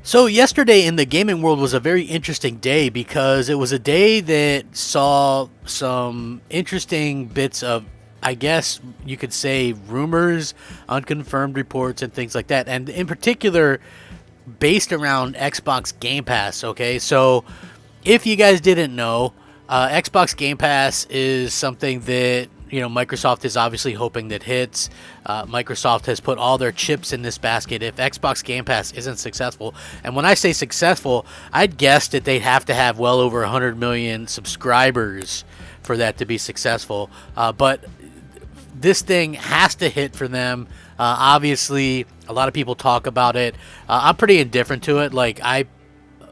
So yesterday in the gaming world was a very interesting day because it was a day that saw some interesting bits of, I guess you could say, rumors, unconfirmed reports, and things like that. And in particular, based around Xbox Game Pass. Okay, so if you guys didn't know, Xbox Game Pass is something that Microsoft is obviously hoping that hits. Microsoft has put all their chips in this basket. If Xbox Game Pass isn't successful, and when I say successful, I'd guess that they'd have to have well over 100 million subscribers for that to be successful. But this thing has to hit for them. Obviously, a lot of people talk about it. I'm pretty indifferent to it. Like, I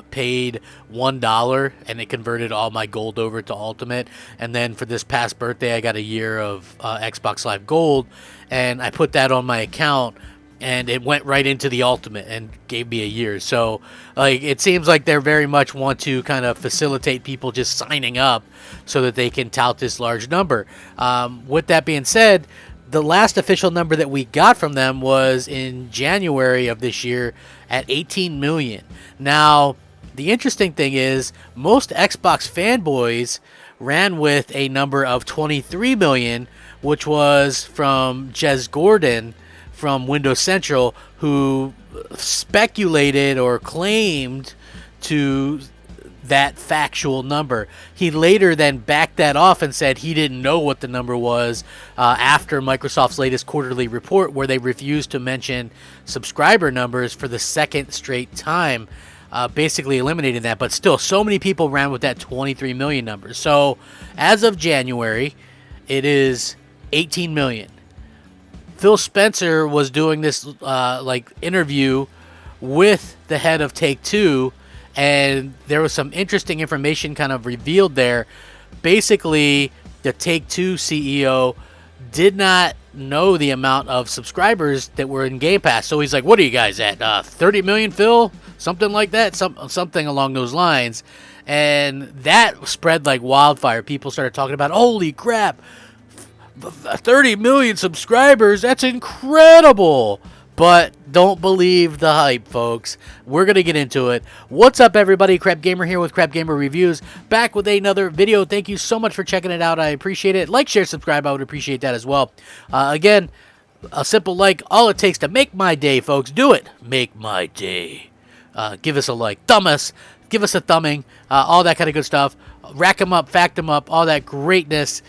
paid $1 and it converted all my gold over to Ultimate. And then for this past birthday, I got a year of Xbox Live Gold, and I put that on my account, and it went right into the Ultimate and gave me a year. So, like, it seems like they very much want to kind of facilitate people just signing up so that they can tout this large number. With that being said, the last official number that we got from them was in January of this year at 18 million. Now, the interesting thing is most Xbox fanboys ran with a number of 23 million, which was from Jez Gordon from Windows Central, who speculated or claimed to that factual number. He later then backed that off and said he didn't know what the number was after Microsoft's latest quarterly report, where they refused to mention subscriber numbers for the second straight time, basically eliminating that. But still, so many people ran with that 23 million number. So as of January, it is 18 million. Phil Spencer was doing this interview with the head of Take-Two, and there was some interesting information kind of revealed there. Basically, the Take-Two CEO did not know the amount of subscribers that were in Game Pass. So he's like, what are you guys at? 30 million, Phil? Something like that? Something along those lines. And that spread like wildfire. People started talking about, holy crap, 30 million subscribers, that's incredible. But don't believe the hype, folks. We're going to get into it. What's up, everybody? Crapgamer here with Crapgamer Reviews, back with another video. Thank you so much for checking it out. I appreciate it. Like, share, subscribe. I would appreciate that as well. Again, a simple like, all it takes to make my day, folks. Do it. Make my day. Give us a like. Thumb us. Give us a thumbing. All that kind of good stuff. Rack them up, fact them up, all that greatness.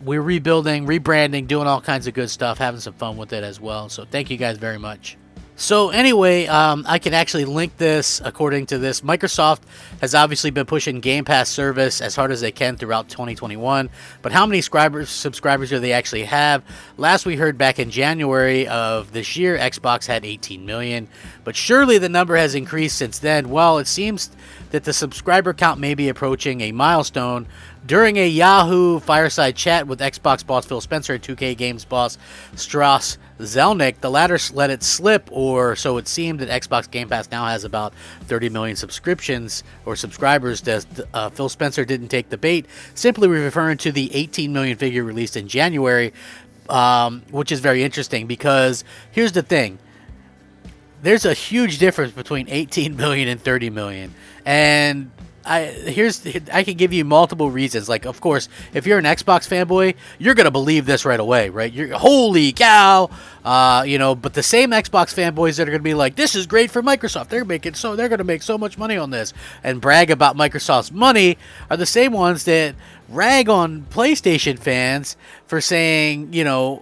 We're rebuilding, rebranding, doing all kinds of good stuff, having some fun with it as well. So thank you guys very much. So anyway, I can actually link this according to this. Microsoft has obviously been pushing Game Pass service as hard as they can throughout 2021. But how many subscribers do they actually have? Last we heard back in January of this year, Xbox had 18 million. But surely the number has increased since then. Well, it seems that the subscriber count may be approaching a milestone. During a Yahoo fireside chat with Xbox boss Phil Spencer and 2K Games boss Strauss Zelnick, the latter let it slip, or so it seemed, that Xbox Game Pass now has about 30 million subscriptions or subscribers. Phil Spencer didn't take the bait, simply referring to the 18 million figure released in January, which is very interesting because here's the thing. There's a huge difference between 18 million and 30 million. And I can give you multiple reasons. Like, of course, if you're an Xbox fanboy, you're gonna believe this right away, right? You're holy cow, But the same Xbox fanboys that are gonna be like, this is great for Microsoft. They're gonna make so much money on this and brag about Microsoft's money are the same ones that rag on PlayStation fans for saying,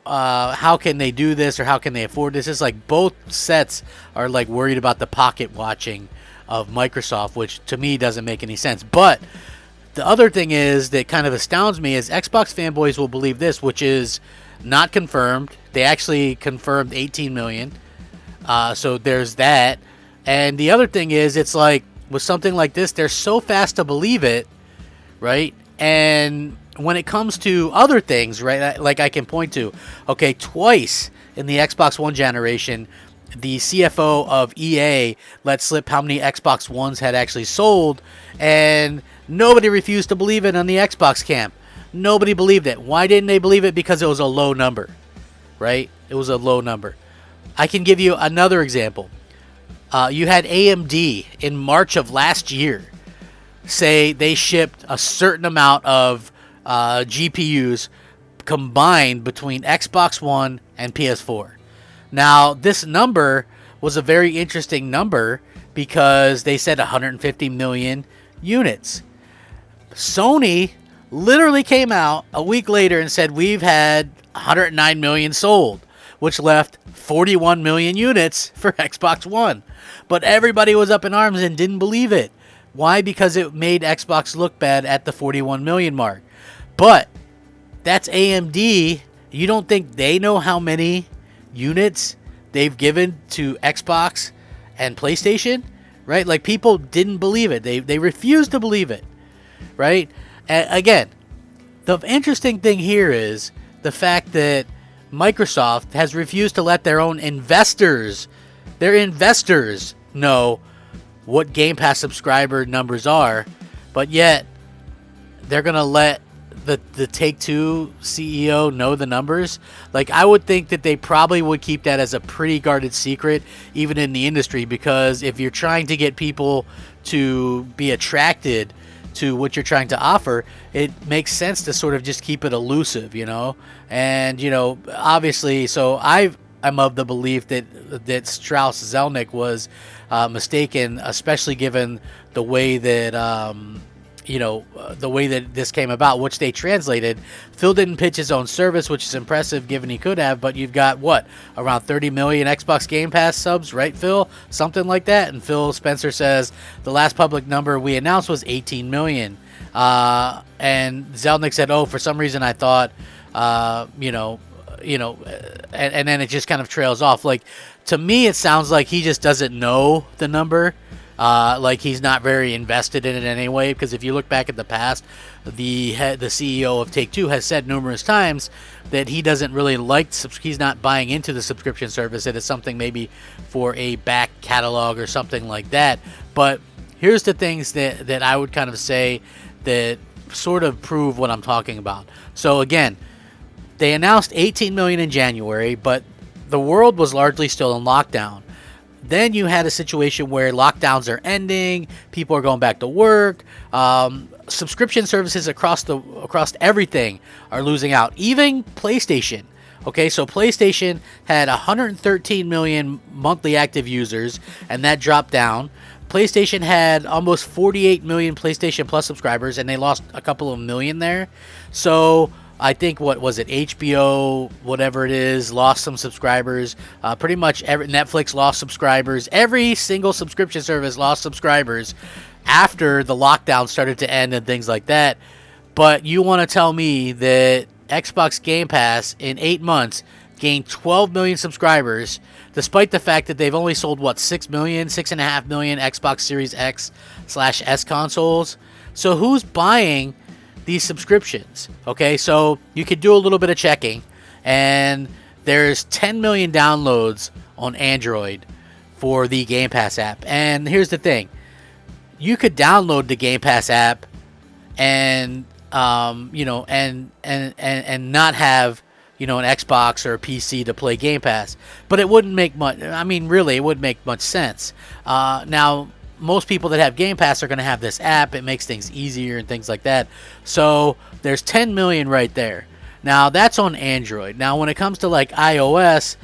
how can they do this or how can they afford this? It's like both sets are like worried about the pocket watching of Microsoft, which to me doesn't make any sense. But the other thing is that kind of astounds me is Xbox fanboys will believe this, which is not confirmed. They actually confirmed 18 million. So there's that. And the other thing is, it's like with something like this, they're so fast to believe it, right? And when it comes to other things, right, like I can point to, okay, twice in the Xbox One generation, the CFO of EA let slip how many Xbox Ones had actually sold, and nobody refused to believe it on the Xbox camp. Nobody believed it. Why didn't they believe it? Because it was a low number, right? It was a low number. I can give you another example. You had AMD in March of last year say they shipped a certain amount of GPUs combined between Xbox One and PS4. Now, this number was a very interesting number because they said 150 million units. Sony literally came out a week later and said we've had 109 million sold, which left 41 million units for Xbox One. But everybody was up in arms and didn't believe it. Why? Because it made Xbox look bad at the 41 million mark. But that's AMD. You don't think they know how many units they've given to Xbox and PlayStation? Right? Like, people didn't believe it. They refused to believe it. Right? And again, the interesting thing here is the fact that Microsoft has refused to let their own investors, know what Game Pass subscriber numbers are, but yet they're going to let the Take-Two CEO know the numbers. Like, I would think that they probably would keep that as a pretty guarded secret, even in the industry, because if you're trying to get people to be attracted to what you're trying to offer, it makes sense to sort of just keep it elusive, and obviously, so I'm of the belief that Strauss Zelnick was mistaken, especially given the way that the way that this came about, which they translated. Phil didn't pitch his own service, which is impressive given he could have, but you've got around 30 million Xbox Game Pass subs, right, Phil? Something like that. And Phil Spencer says the last public number we announced was 18 million. And Zelnick said, for some reason I thought, and then it just kind of trails off. Like, to me, it sounds like he just doesn't know the number. Like, he's not very invested in it anyway, because if you look back at the past, the CEO of Take-Two has said numerous times that he doesn't really he's not buying into the subscription service. It is something maybe for a back catalog or something like that. But here's the things that I would kind of say that sort of prove what I'm talking about. So again, they announced 18 million in January, but the world was largely still in lockdown. Then you had a situation where lockdowns are ending, people are going back to work, subscription services across everything are losing out, even PlayStation. Okay, so PlayStation had 113 million monthly active users, and that dropped down. PlayStation had almost 48 million PlayStation Plus subscribers, and they lost a couple of million there. So I think, what was it, HBO, whatever it is, lost some subscribers. Pretty much Netflix lost subscribers. Every single subscription service lost subscribers after the lockdown started to end and things like that. But you want to tell me that Xbox Game Pass in 8 months gained 12 million subscribers, despite the fact that they've only sold, 6.5 million Xbox Series X/S consoles. So who's buying these subscriptions? Okay, so you could do a little bit of checking, and there's 10 million downloads on Android for the Game Pass app. And here's the thing, you could download the Game Pass app and and not have an Xbox or a PC to play Game Pass, but it wouldn't make much. I mean, really, it wouldn't make much sense. Now, most people that have Game Pass are going to have this app. It makes things easier and things like that. So there's 10 million right there. Now, that's on Android. Now, when it comes to like iOS,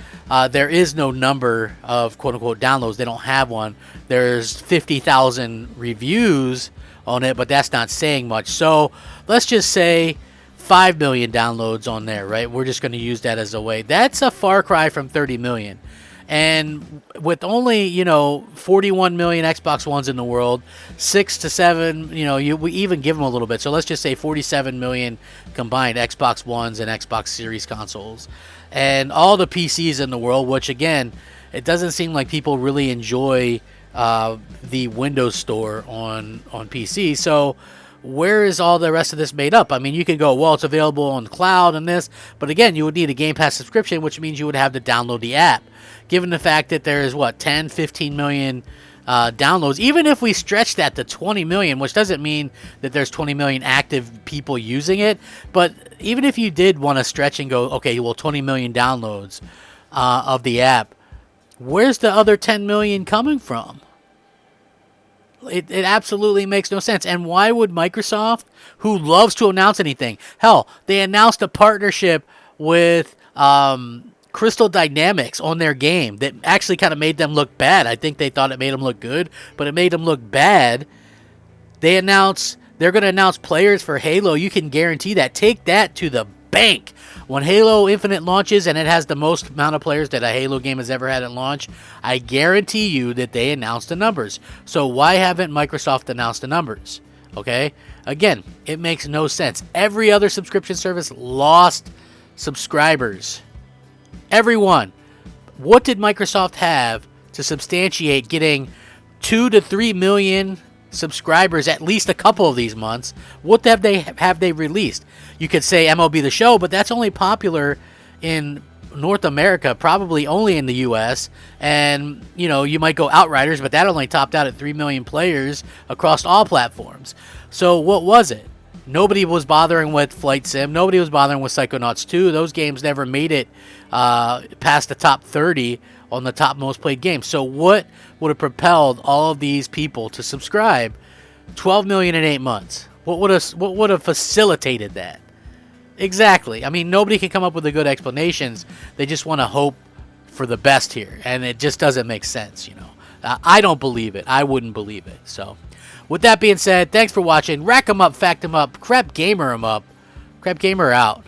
there is no number of quote-unquote downloads. They don't have one. There's 50,000 reviews on it, but that's not saying much. So let's just say 5 million downloads on there, right? We're just going to use that as a way. That's a far cry from 30 million. And with only, 41 million Xbox Ones in the world, 6 to 7, we even give them a little bit. So let's just say 47 million combined Xbox Ones and Xbox Series consoles. And all the PCs in the world, which again, it doesn't seem like people really enjoy the Windows Store on PC. So where is all the rest of this made up? I mean, you could go, well, it's available on the cloud and this, but again, you would need a Game Pass subscription, which means you would have to download the app. Given the fact that there is 10, 15 million downloads, even if we stretch that to 20 million, which doesn't mean that there's 20 million active people using it, but even if you did want to stretch and go, okay, well, 20 million downloads of the app, Where's the other 10 million coming from? It absolutely makes no sense. And why would Microsoft, who loves to announce anything, hell, they announced a partnership with Crystal Dynamics on their game that actually kind of made them look bad. I think they thought it made them look good, but it made them look bad. They're going to announce players for Halo. You can guarantee that. Take that to the bank. When Halo Infinite launches and it has the most amount of players that a Halo game has ever had at launch, I guarantee you that they announced the numbers. So why haven't Microsoft announced the numbers? Okay? Again, it makes no sense. Every other subscription service lost subscribers. Everyone. What did Microsoft have to substantiate getting 2 to 3 million subscribers at least a couple of these months? What have they released? You could say MLB The Show, but that's only popular in North America, probably only in the US. And you might go Outriders, but that only topped out at 3 million players across all platforms. So what was it? Nobody was bothering with Flight Sim. Nobody was bothering with Psychonauts 2. Those games never made it past the top 30 on the top most played games. So what would have propelled all of these people to subscribe? 12 million in 8 months. What would have facilitated that? Exactly. I mean, nobody can come up with the good explanations. They just want to hope for the best here, and it just doesn't make sense. I don't believe it. I wouldn't believe it. So, with that being said, thanks for watching. Rack 'em up, fact 'em up, crap gamer 'em up, crap gamer out.